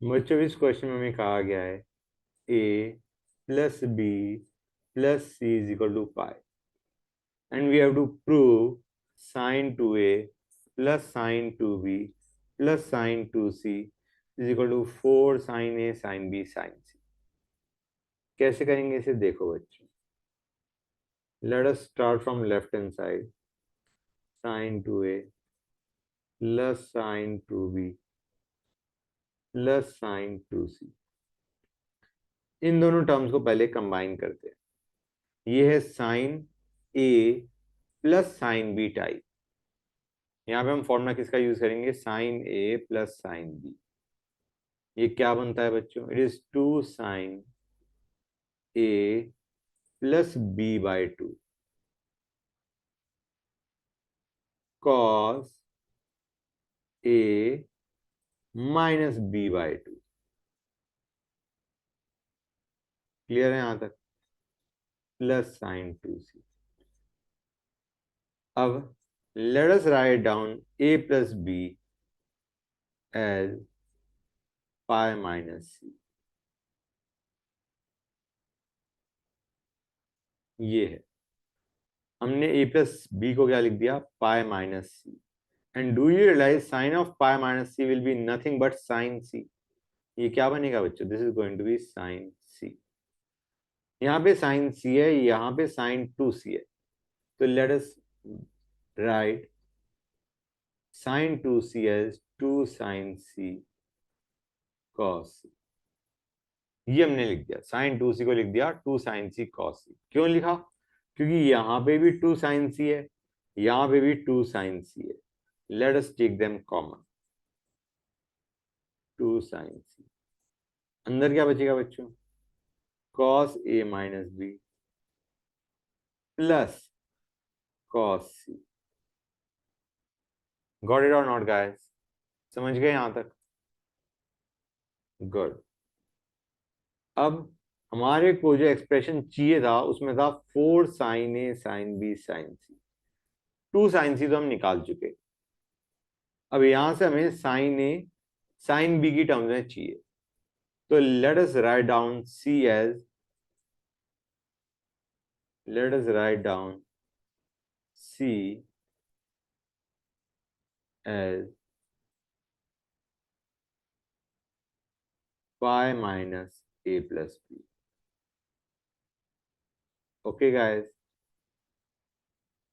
बच्चों इस क्वेश्चन में हमें कहा गया है a plus b plus c is equal to pi and we have to prove sin 2a plus sin 2b plus sin 2c is equal to 4 sin a sin b sin c। कैसे करेंगे इसे देखो बच्चों। Let us start from left hand side। sin 2a plus sin 2b plus sin 2c, इन दोनों terms को पहले combine करते हैं। ये है sine A plus sine B type. यहाँ पे हम फॉर्मूला किसका यूज करेंगे, sine A plus sine B. ये क्या बनता है बच्चों, it is 2 sine A plus B by 2 cos A minus B by 2। Clear है यहां तक, प्लस साइन 2c। अब let us write down a plus B as pi minus C. ये है, हमने a प्लस बी को क्या लिख दिया, pi minus C. And do you realise sine of pi minus C will be nothing but sine C. ये क्या बनेगा बच्चों, this is going to be sine C. यहाँ पे साइन सी है, यहाँ पे साइन 2c है, तो let us write sine 2c as 2 sine C cos C. ये हमने लिख दिया, साइन 2c को लिख दिया 2 साइन सी कॉस सी। क्यों लिखा, क्योंकि यहाँ पे भी 2 साइन सी है, यहाँ पे भी 2 साइन सी है। Let us take them common, 2 sine C. अंदर क्या बचेगा बच्चों, cos A minus B plus cos C. Got it और नॉट गाइस, समझ गए यहां तक, गुड। अब हमारे को जो एक्सप्रेशन चाहिए था उसमें था 4 sine A sine B sine C. 2 sine C तो हम निकाल चुके, अब यहां से हमें साइन ए साइन बी की टर्म्स में चाहिए। तो let us write down C as, let us write down C as pi minus A plus B. Okay guys,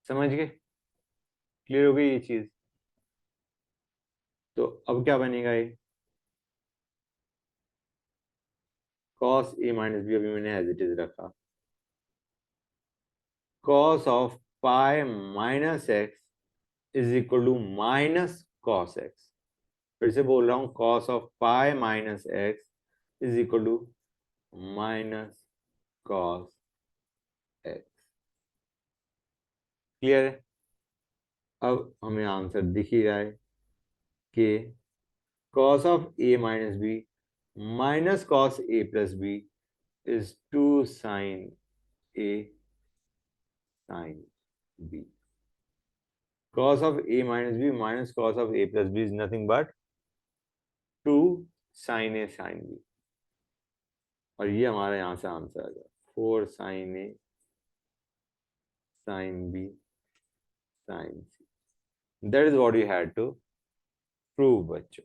समझ गए, क्लियर हो गई ये चीज। तो अब क्या बनेगा, ये कॉस ए माइनस बी, अभी मैंने एज इट इज रखा, cos of pi minus X is equal to minus cos X. फिर से बोल रहा हूं, cos of pi minus X is equal to minus cos X. Clear है, अब हमें आंसर दिख ही रहा है कि cos of A minus B minus cos A plus B is 2 sine A sine B. cos of a minus b minus cos of a plus b is nothing but 2 sin a sin b। और ये हमारा यहां से answer आ गया, 4 sin a sin b sin c। That is what you had to prove बच्चों।